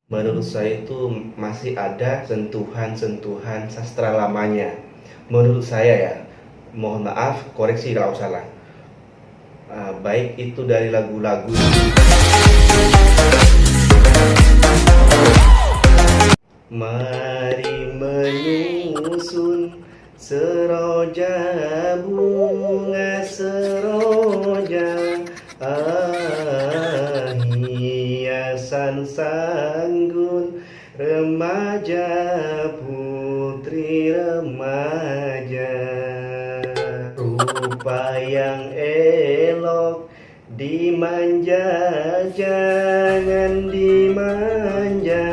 Menurut saya itu masih ada sentuhan-sentuhan sastra lamanya. Menurut saya ya, mohon maaf koreksi kalau salah. Baik itu dari lagu-lagu Mari menyusun seroja bunga seroja, hiasan sanggun remaja putri remaja, rupa yang elok dimanja jangan dimanja.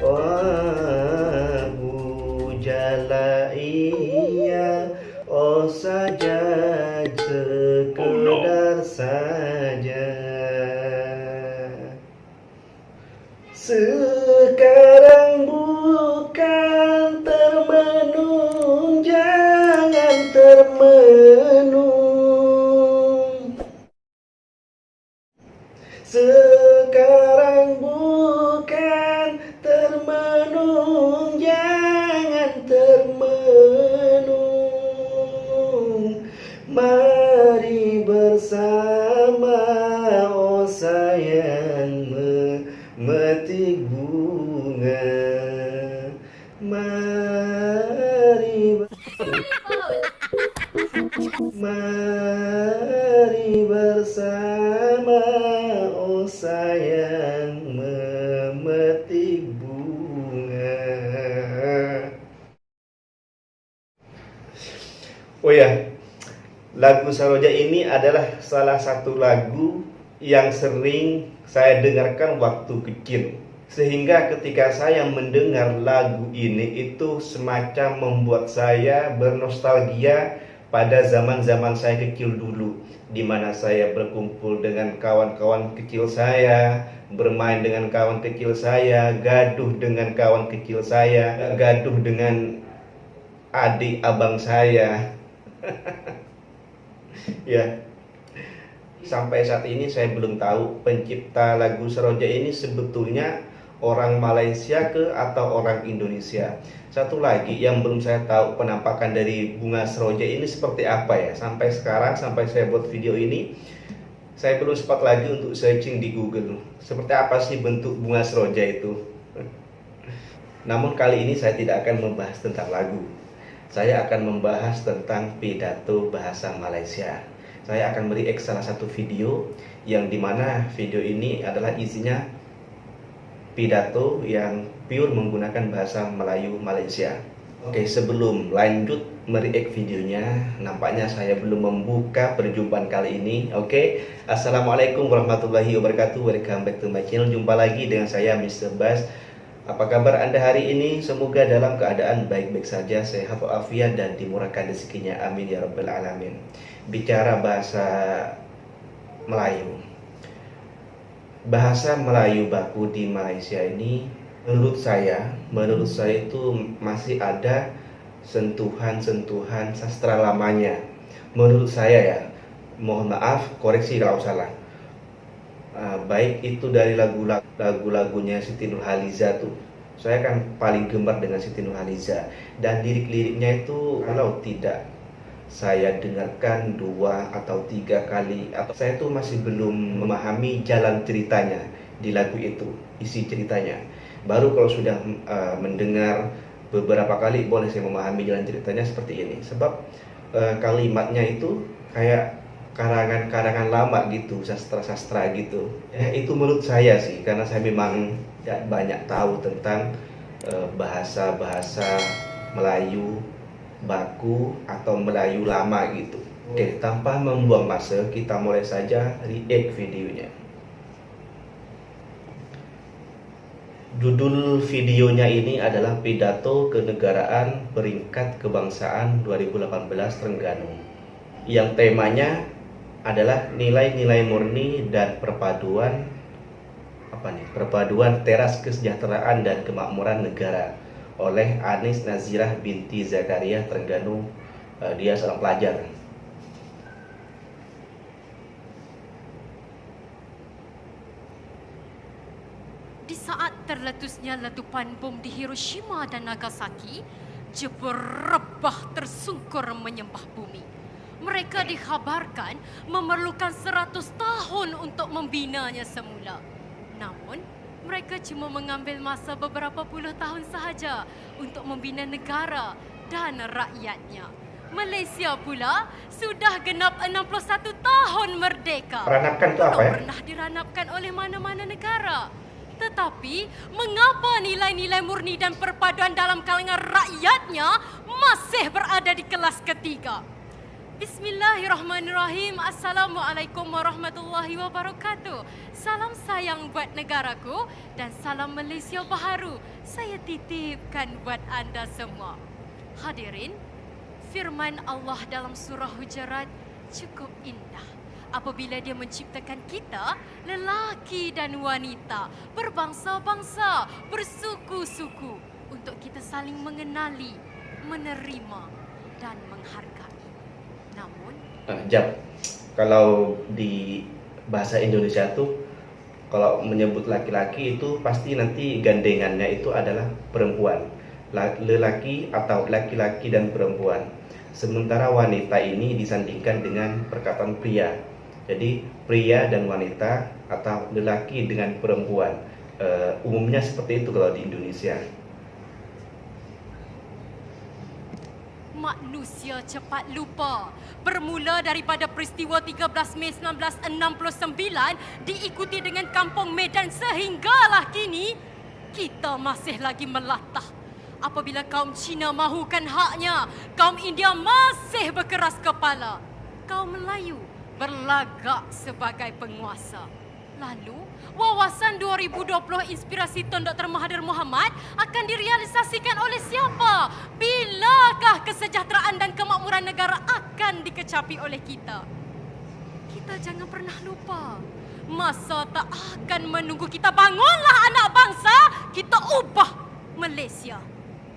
Wah, bujala iya, oh saja sekedar saja. Sekarang bukan termenung, jangan termenung. Sekarang bukan termenung, jangan termenung. Mari bersama, oh sayang, memetik bunga. Mari bersama, oh sayang, memetik bunga. Oh ya, lagu Saroja ini adalah salah satu lagu yang sering saya dengarkan waktu kecil. Sehingga ketika saya mendengar lagu ini itu semacam membuat saya bernostalgia pada zaman-zaman saya kecil dulu, di mana saya berkumpul dengan kawan-kawan kecil saya, bermain dengan kawan kecil saya, gaduh dengan kawan kecil saya, gaduh dengan adik abang saya. Ya, sampai saat ini saya belum tahu pencipta lagu Seroja ini sebetulnya orang Malaysia atau orang Indonesia. Satu lagi yang belum saya tahu penampakan dari bunga seroja ini seperti apa ya. Sampai sekarang, sampai saya buat video ini, saya belum sempat lagi untuk searching di Google. Seperti apa sih bentuk bunga seroja itu? Namun kali ini saya tidak akan membahas tentang lagu. Saya akan membahas tentang pidato bahasa Malaysia. Saya akan mereact salah satu video yang dimana video ini adalah isinya pidato yang pure menggunakan bahasa Melayu Malaysia. Oke, sebelum lanjut mereact videonya, nampaknya saya belum membuka perjumpaan kali ini. Oke, Assalamualaikum warahmatullahi wabarakatuh. Welcome back to my channel. Jumpa lagi dengan saya Mr. Bas. Apa kabar Anda hari ini? Semoga dalam keadaan baik-baik saja, sehat walafiat dan dimurahkan rezekinya. Amin ya rabbal alamin. Bicara bahasa Melayu. Bahasa Melayu baku di Malaysia ini menurut saya itu masih ada sentuhan-sentuhan sastra lamanya. Menurut saya ya, mohon maaf koreksi kalau salah. Baik itu dari lagu-lagunya Siti Nurhaliza tuh, saya kan paling gemar dengan Siti Nurhaliza, dan lirik-liriknya itu kalau tidak saya dengarkan 2 atau 3 kali, atau saya tuh masih belum memahami jalan ceritanya di lagu itu, isi ceritanya. Baru kalau sudah mendengar beberapa kali boleh saya memahami jalan ceritanya seperti ini. Sebab kalimatnya itu kayak karangan-karangan lama gitu, sastra-sastra gitu. Itu menurut saya sih, karena saya memang tidak banyak tahu tentang bahasa-bahasa Melayu baku atau Melayu lama gitu. Oke, tanpa membuang masa, kita mulai saja react videonya. Judul videonya ini adalah Pidato Kenegaraan Peringkat Kebangsaan 2018 Terengganu, yang temanya adalah nilai-nilai murni dan perpaduan teras kesejahteraan dan kemakmuran negara oleh Anis Nazirah binti Zakaria Terengganu. Dia seorang pelajar. Di saat terletusnya letupan bom di Hiroshima dan Nagasaki, Jepun rebah tersungkur menyembah bumi. Mereka dikhabarkan memerlukan 100 tahun untuk membinanya semula. Namun, mereka cuma mengambil masa beberapa puluh tahun sahaja untuk membina negara dan rakyatnya. Malaysia pula sudah genap 61 tahun merdeka. Ranapkan itu apa ya? Pernah diranapkan oleh mana-mana negara. Tetapi, mengapa nilai-nilai murni dan perpaduan dalam kalangan rakyatnya masih berada di kelas ketiga? Bismillahirrahmanirrahim. Assalamualaikum warahmatullahi wabarakatuh. Salam sayang buat negaraku dan salam Malaysia baharu saya titipkan buat anda semua. Hadirin, firman Allah dalam surah Hujurat cukup indah. Apabila dia menciptakan kita, lelaki dan wanita, berbangsa-bangsa, bersuku-suku, untuk kita saling mengenali, menerima dan menghargai. Namun, Jap, kalau di bahasa Indonesia tuh kalau menyebut laki-laki itu pasti nanti gandengannya itu adalah perempuan, lelaki atau laki-laki dan perempuan. Sementara wanita ini disandingkan dengan perkataan pria. Jadi pria dan wanita atau lelaki dengan perempuan. Umumnya seperti itu kalau di Indonesia. Manusia cepat lupa. Bermula daripada peristiwa 13 Mei 1969 diikuti dengan Kampung Medan sehinggalah kini kita masih lagi melatah. Apabila kaum Cina mahukan haknya, kaum India masih berkeras kepala. Kaum Melayu berlagak sebagai penguasa. Lalu, wawasan 2020 inspirasi Tun Dr. Mahathir Mohamad akan direalisasikan oleh siapa? Bilakah kesejahteraan dan kemakmuran negara akan dikecapi oleh kita? Kita jangan pernah lupa, masa tak akan menunggu kita. Bangunlah anak bangsa, kita ubah Malaysia.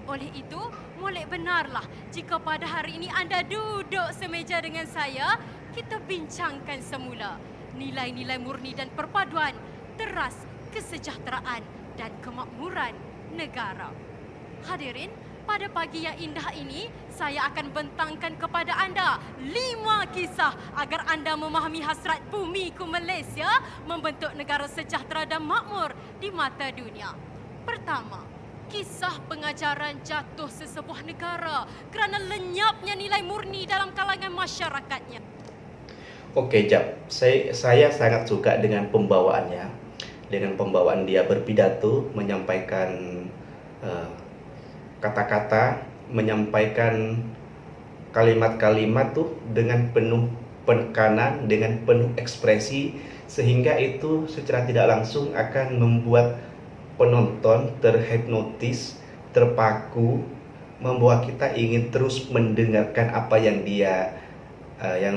Oleh itu, molek benarlah jika pada hari ini anda duduk semeja dengan saya, kita bincangkan semula nilai-nilai murni dan perpaduan, teras kesejahteraan dan kemakmuran negara. Hadirin, pada pagi yang indah ini, saya akan bentangkan kepada anda 5 kisah agar anda memahami hasrat bumiku Malaysia membentuk negara sejahtera dan makmur di mata dunia. Pertama, kisah pengajaran jatuh sesebuah negara kerana lenyapnya nilai murni dalam kalangan masyarakatnya. Oke, Jap. Saya sangat suka dengan pembawaannya. Dengan pembawaan dia berpidato, menyampaikan kata-kata, menyampaikan kalimat-kalimat tuh dengan penuh penekanan, dengan penuh ekspresi, sehingga itu secara tidak langsung akan membuat penonton terhipnotis, terpaku, membawa kita ingin terus mendengarkan apa yang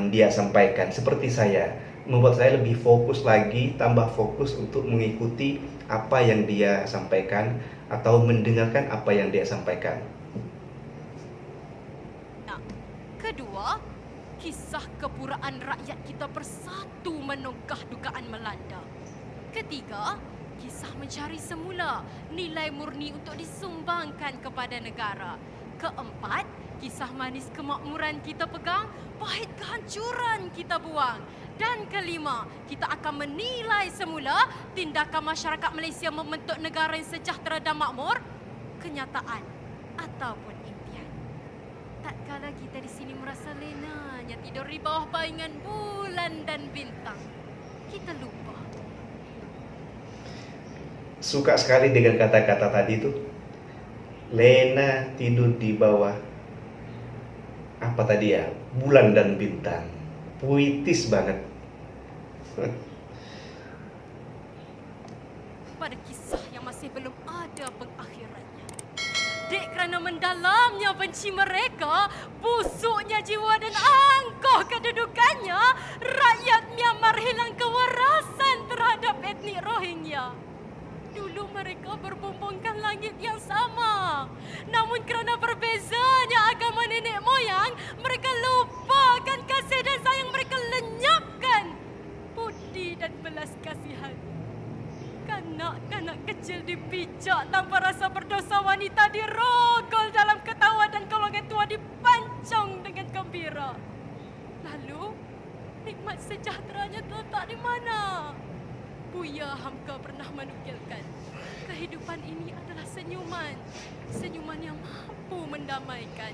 dia sampaikan. Seperti saya, membuat saya lebih fokus lagi, tambah fokus untuk mengikuti apa yang dia sampaikan atau mendengarkan apa yang dia sampaikan. Kedua, kisah kepuraan rakyat kita bersatu menungkah dugaan melanda. Ketiga, kisah mencari semula nilai murni untuk disumbangkan kepada negara. Keempat, kisah manis kemakmuran kita pegang, pahit kehancuran kita buang. Dan kelima, kita akan menilai semula tindakan masyarakat Malaysia membentuk negara yang sejahtera dan makmur, kenyataan ataupun impian. Tak kala kita di sini merasa lenanya tidur di bawah bayangan bulan dan bintang, kita lupa. Suka sekali dengan kata-kata tadi tuh. Lena tidur di bawah apa tadi ya? Bulan dan bintang. Puitis banget. Pada kisah yang masih belum ada pengakhirannya. Dek kerana mendalamnya benci mereka, busuknya jiwa dan angkuh kedudukannya, rakyat Myanmar hilang kewarasan terhadap etnik Rohingya. Dulu mereka berbumbungkan langit yang sama. Namun kerana berbezanya agama nenek moyang, mereka lupakan kasih dan sayang mereka lenyapkan budi dan belas kasihan. Kanak-kanak kecil dipijak tanpa rasa berdosa, wanita dirogol dalam ketawa dan golongan tua dipancung dengan gembira. Lalu, nikmat sejahteranya terletak di mana? Buya Hamka pernah menukilkan, kehidupan ini adalah senyuman. Senyuman yang mampu mendamaikan.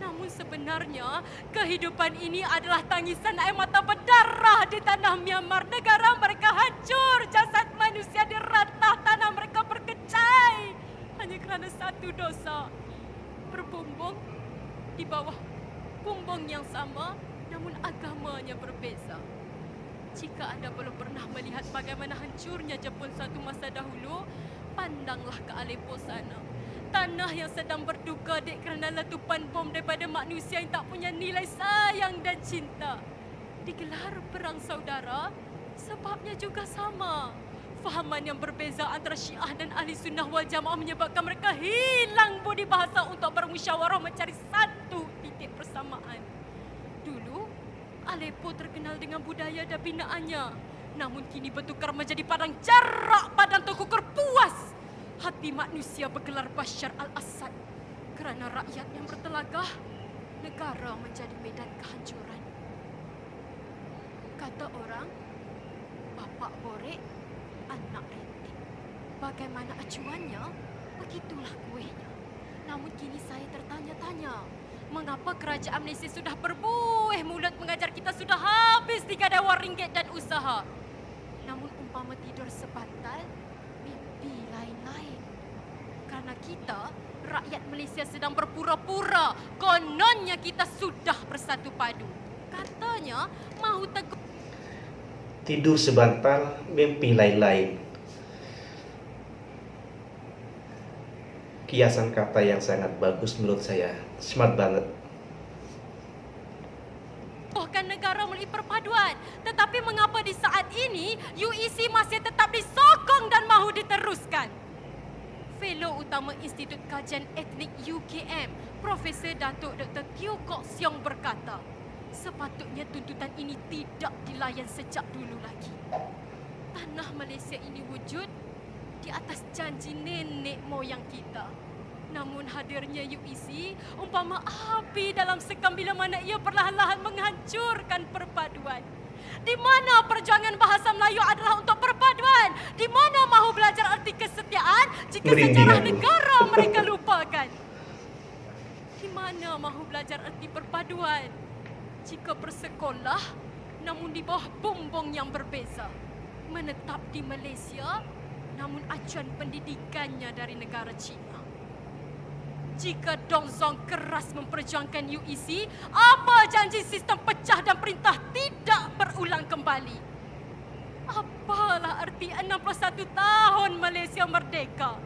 Namun sebenarnya, kehidupan ini adalah tangisan air mata berdarah di tanah Myanmar. Negara mereka hancur, jasad manusia di ratah, tanah mereka berkecai. Hanya kerana satu dosa, berbumbung di bawah bumbung yang sama, namun agamanya berbeza. Jika anda belum pernah melihat bagaimana hancurnya Jepun suatu masa dahulu, pandanglah ke Aleppo sana. Tanah yang sedang berduka dek kerana letupan bom daripada manusia yang tak punya nilai sayang dan cinta. Digelar perang saudara, sebabnya juga sama. Fahaman yang berbeza antara Syiah dan Ahli Sunnah wal Jamaah menyebabkan mereka hilang budi bahasa untuk bermusyawarah mencari satu titik persamaan. Dulu, Aleppo terkenal dengan budaya dan binaannya. Namun kini bertukar menjadi padang jarak, padang terkukur puas. Hati manusia bergelar Bashar al-Assad. Kerana rakyat yang bertelagah, negara menjadi medan kehancuran. Kata orang, bapak borek, anak rentik. Bagaimana acuannya, begitulah kuihnya. Namun kini saya tertanya-tanya, mengapa kerajaan Malaysia sudah berbuih mulut mengajar kita sudah habis RM3 dan usaha. Namun umpama tidur sebantal, mimpi lain-lain. Kerana kita, rakyat Malaysia sedang berpura-pura. Kononnya kita sudah bersatu padu. Katanya, mahu teguh. Tidur sebantal, mimpi lain-lain. Kiasan kata yang sangat bagus menurut saya. Smart banget. Kan negara melalui perpaduan. Tetapi mengapa di saat ini UEC masih tetap disokong dan mahu diteruskan? Fellow Utama Institut Kajian Etnik UKM, Profesor Datuk Dr. Teo Kok Siong berkata, sepatutnya tuntutan ini tidak dilayan sejak dulu lagi. Tanah Malaysia ini wujud di atas janji nenek moyang kita. Namun hadirnya UEC umpama api dalam sekam bila mana ia perlahan-lahan menghancurkan perpaduan. Di mana perjuangan bahasa Melayu adalah untuk perpaduan? Di mana mahu belajar arti kesetiaan jika sejarah negara mereka lupakan? Di mana mahu belajar arti perpaduan jika bersekolah namun di bawah bumbung yang berbeza? Menetap di Malaysia namun acuan pendidikannya dari negara China. Jika Dong Zong keras memperjuangkan UEC, apa janji sistem pecah dan perintah tidak berulang kembali? Apalah arti 61 tahun Malaysia merdeka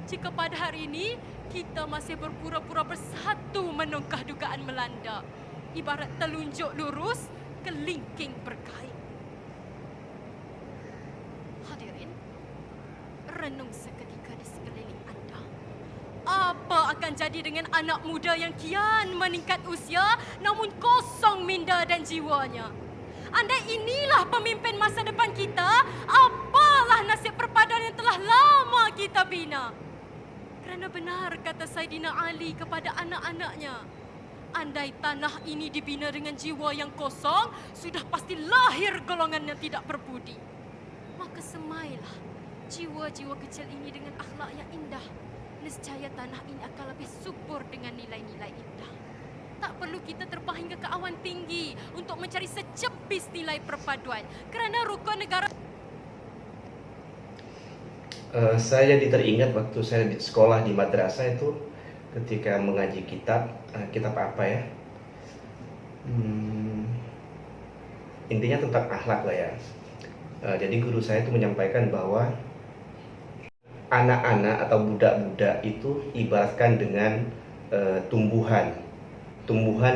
jika pada hari ini kita masih berpura-pura bersatu menungkah dugaan melanda, ibarat telunjuk lurus kelingking berkait. Hadirin, renung seketika di sekeliling anda. Apa akan jadi dengan anak muda yang kian meningkat usia namun kosong minda dan jiwanya? Andai inilah pemimpin masa depan kita, apalah nasib perpaduan yang telah lama kita bina? Kerana benar kata Saidina Ali kepada anak-anaknya, andai tanah ini dibina dengan jiwa yang kosong, sudah pasti lahir golongan yang tidak berbudi. Maka semailah jiwa-jiwa kecil ini dengan akhlak yang indah. Nescaya tanah ini akan lebih subur dengan nilai-nilai indah. Tak perlu kita terbang hingga ke awan tinggi untuk mencari secepis nilai perpaduan. Kerana rukun negara... Saya jadi teringat waktu saya di sekolah di madrasah itu ketika mengaji kitab apa ya? Intinya tentang akhlak lah ya. Jadi guru saya itu menyampaikan bahwa anak-anak atau budak-budak itu ibaratkan dengan tumbuhan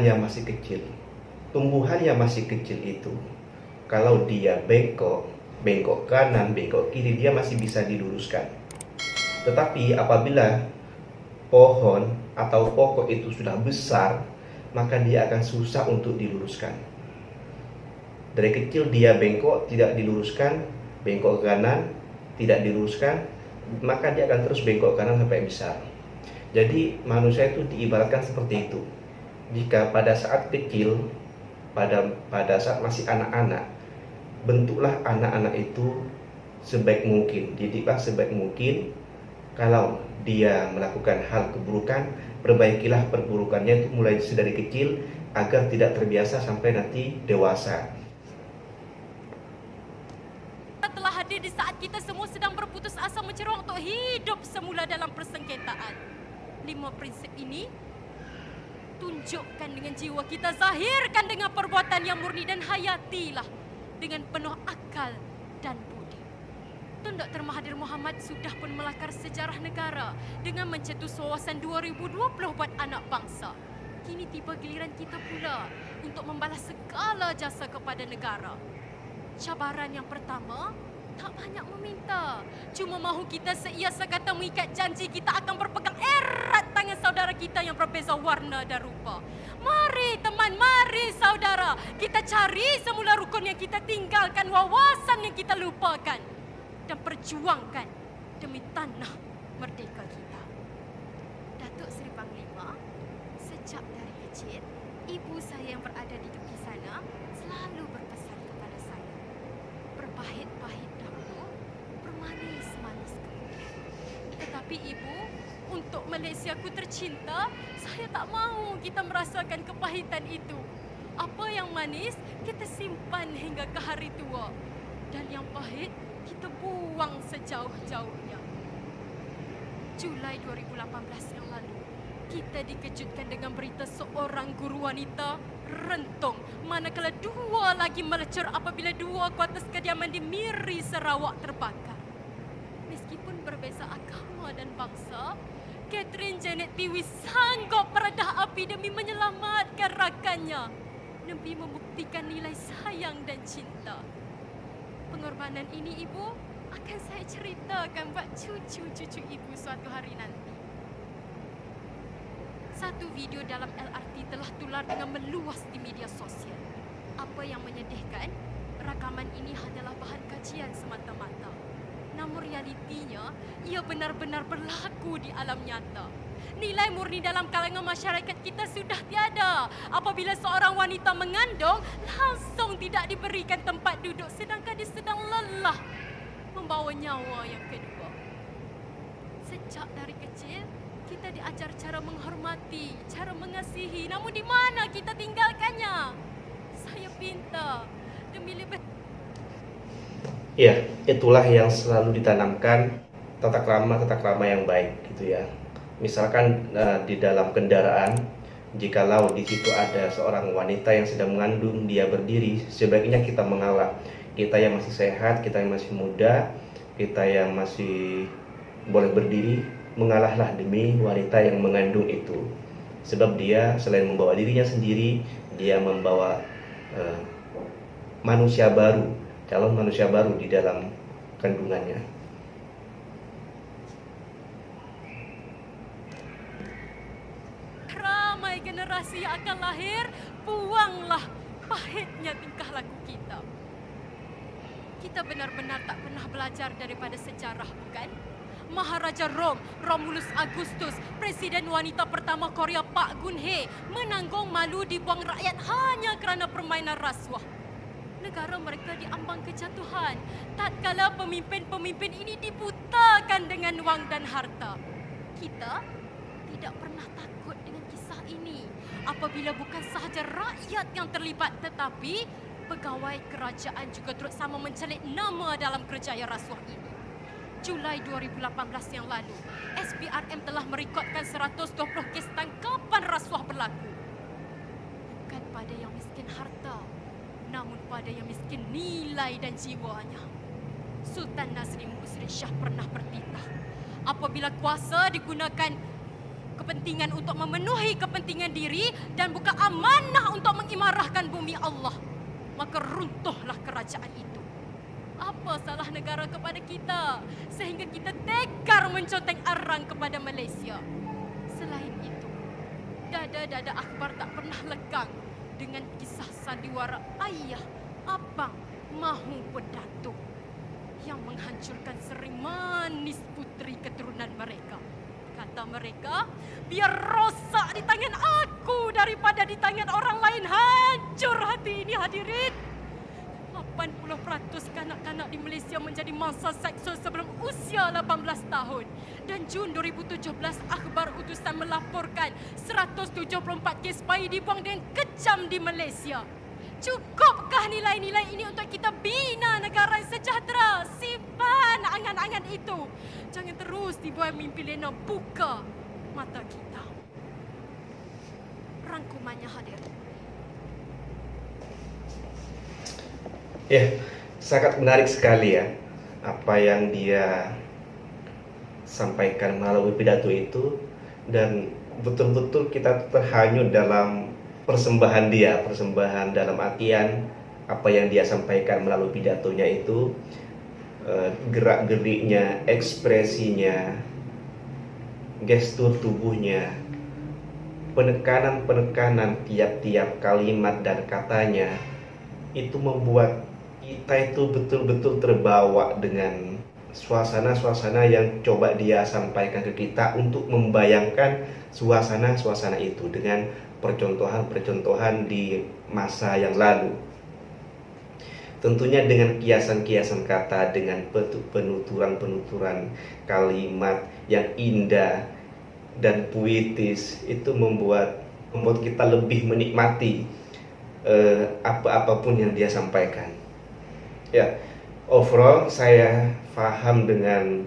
yang masih kecil. Tumbuhan yang masih kecil itu kalau dia bengkok kanan, bengkok kiri, dia masih bisa diluruskan. Tetapi apabila pohon atau pokok itu sudah besar, maka dia akan susah untuk diluruskan. Dari kecil dia bengkok, tidak diluruskan, bengkok ke kanan, tidak diluruskan, maka dia akan terus bengkok kanan sampai besar. Jadi manusia itu diibaratkan seperti itu. Jika pada saat kecil, pada saat masih anak-anak, bentuklah anak-anak itu sebaik mungkin, didiklah sebaik mungkin. Kalau dia melakukan hal keburukan, perbaikilah perburukannya itu mulai dari kecil agar tidak terbiasa sampai nanti dewasa. Telah hadir di saat kita semua sedang berputus asa menceruang untuk hidup semula dalam persengketaan. 5 prinsip ini tunjukkan dengan jiwa kita, zahirkan dengan perbuatan yang murni, dan hayatilah dengan penuh akal dan budi. Tun Dr. Mahathir Mohamad sudah pun melakar sejarah negara dengan mencetus wawasan 2020 buat anak bangsa. Kini tiba giliran kita pula untuk membalas segala jasa kepada negara. Cabaran yang pertama, tak banyak meminta. Cuma mahu kita seia sekata mengikat janji kita akan berpegang erat tangan saudara kita yang berbeza warna dan rupa. Mari teman, mari saudara, kita cari semula rukun yang kita tinggalkan, wawasan yang kita lupakan, dan perjuangkan demi tanah merdeka kita. Datuk Seri Panglima, sejak dari kecil, ibu saya yang berada di tepi sana selalu berpesan kepada saya, berpahit-pahit dahulu, bermanis-manis kemudian. Tetapi ibu, untuk Malaysiaku tercinta, saya tak mahu kita merasakan kepahitan itu. Apa yang manis, kita simpan hingga ke hari tua. Dan yang pahit, kita buang sejauh-jauhnya. Julai 2018 yang lalu, kita dikejutkan dengan berita seorang guru wanita rentung, manakala 2 lagi melecur apabila 2 kuartus kediaman di Miri, Sarawak terbakar. Meskipun berbeza agama dan bangsa, Catherine Janet Tiwi sanggup meredah api demi menyelamatkan rakannya, demi membuktikan nilai sayang dan cinta. Pengorbanan ini, ibu, akan saya ceritakan buat cucu-cucu ibu suatu hari nanti. Satu video dalam LRT telah tular dengan meluas di media sosial. Apa yang menyedihkan, rakaman ini adalah bahan kajian semata-mata. Namun realitinya, ia benar-benar berlaku di alam nyata. Nilai murni dalam kalangan masyarakat kita sudah tiada. Apabila seorang wanita mengandung, langsung tidak diberikan tempat duduk sedangkan dia sedang lelah membawa nyawa yang kedua. Sejak dari kecil, kita diajar cara menghormati, cara mengasihi. Namun di mana kita tinggalkannya? Saya pinta demi lebih. Ya, itulah yang selalu ditanamkan, tata krama yang baik gitu ya. Misalkan di dalam kendaraan, jikalau di situ ada seorang wanita yang sedang mengandung, dia berdiri, sebaiknya kita mengalah. Kita yang masih sehat, kita yang masih muda, kita yang masih boleh berdiri, mengalahlah demi wanita yang mengandung itu. Sebab dia selain membawa dirinya sendiri, dia membawa manusia baru, calon manusia baru di dalam kandungannya. Ramai generasi yang akan lahir, buanglah pahitnya tingkah laku kita. Kita benar-benar tak pernah belajar daripada sejarah, bukan? Maharaja Romulus Augustus, Presiden wanita pertama Korea Pak Geun-hye, menanggung malu dibuang rakyat hanya kerana permainan rasuah. Negara mereka diambang kejatuhan tatkala pemimpin-pemimpin ini dibutakan dengan wang dan harta. Kita tidak pernah takut dengan kisah ini. Apabila bukan sahaja rakyat yang terlibat, tetapi pegawai kerajaan juga turut sama mencelik nama dalam kerjaya rasuah ini. Julai 2018 yang lalu, SPRM telah merekodkan 120 kes tangkapan rasuah berlaku. Bukan pada yang miskin harta, namun pada yang miskin nilai dan jiwanya. Sultan Nazrin Musrin Shah pernah bertitah, apabila kuasa digunakan kepentingan untuk memenuhi kepentingan diri dan bukan amanah untuk mengimarahkan bumi Allah, maka runtuhlah kerajaan itu. Apa salah negara kepada kita sehingga kita tekar menconteng arang kepada Malaysia? Selain itu, dada-dada akhbar tak pernah lekang dengan kisah sandiwara ayah, abang, mahupun datuk. yang menghancurkan seri manis putri keturunan mereka. Kata mereka, biar rosak di tangan aku daripada di tangan orang lain. Hancur hati ini hadirin. 80% kanak-kanak di Malaysia menjadi mangsa seksual sebelum usia 18 tahun. Dan Jun 2017, akhbar utusan melaporkan 174 kes bayi dibuang dengan kejam di Malaysia. Cukupkah nilai-nilai ini untuk kita bina negara yang sejahtera? Simpan angan-angan itu. Jangan terus dibuat mimpi lena buka mata kita. Rangkumannya hadir. Ya, sangat menarik sekali ya apa yang dia sampaikan melalui pidato itu, dan betul-betul kita terhanyut dalam persembahan dia, persembahan dalam artian apa yang dia sampaikan melalui pidatonya itu, gerak-geriknya, ekspresinya, gestur tubuhnya, penekanan-penekanan tiap-tiap kalimat dan katanya itu membuat kita itu betul-betul terbawa dengan suasana-suasana yang coba dia sampaikan ke kita untuk membayangkan suasana-suasana itu dengan percontohan-percontohan di masa yang lalu. Tentunya dengan kiasan-kiasan kata, dengan penuturan-penuturan kalimat yang indah dan puitis, itu membuat kita lebih menikmati apapun yang dia sampaikan. Ya, overall saya paham dengan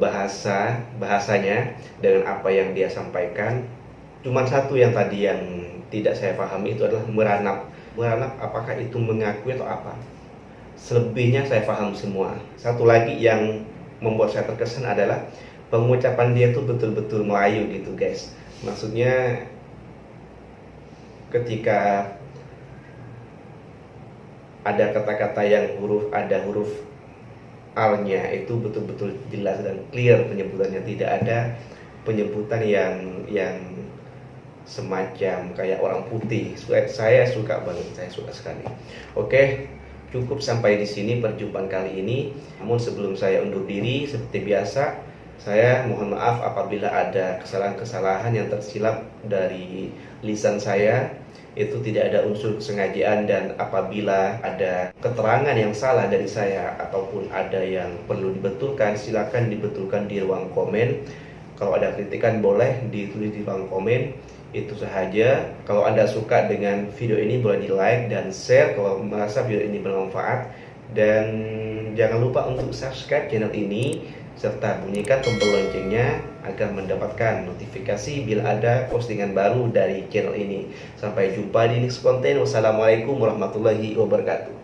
bahasanya, dengan apa yang dia sampaikan. Cuman satu yang tadi yang tidak saya pahami itu adalah meranap. Meranap apakah itu mengakui atau apa? Selebihnya saya paham semua. Satu lagi yang membuat saya terkesan adalah pengucapan dia tuh betul-betul Melayu gitu guys. Maksudnya ketika ada kata-kata yang ada huruf R-nya itu betul-betul jelas dan clear penyebutannya, tidak ada penyebutan yang semacam kayak orang putih. Saya suka banget, saya suka sekali. Oke, cukup sampai di sini perjumpaan kali ini. Namun sebelum saya undur diri, seperti biasa, saya mohon maaf apabila ada kesalahan-kesalahan yang tersilap dari lisan saya. Itu tidak ada unsur kesengajaan, dan apabila ada keterangan yang salah dari saya ataupun ada yang perlu dibetulkan, silakan dibetulkan di ruang komen. Kalau ada kritikan boleh ditulis di ruang komen. Itu saja. Kalau Anda suka dengan video ini boleh di like dan share kalau merasa video ini bermanfaat, dan jangan lupa untuk subscribe channel ini serta bunyikan tombol loncengnya agar mendapatkan notifikasi bila ada postingan baru dari channel ini. Sampai jumpa di next konten. Wassalamualaikum warahmatullahi wabarakatuh.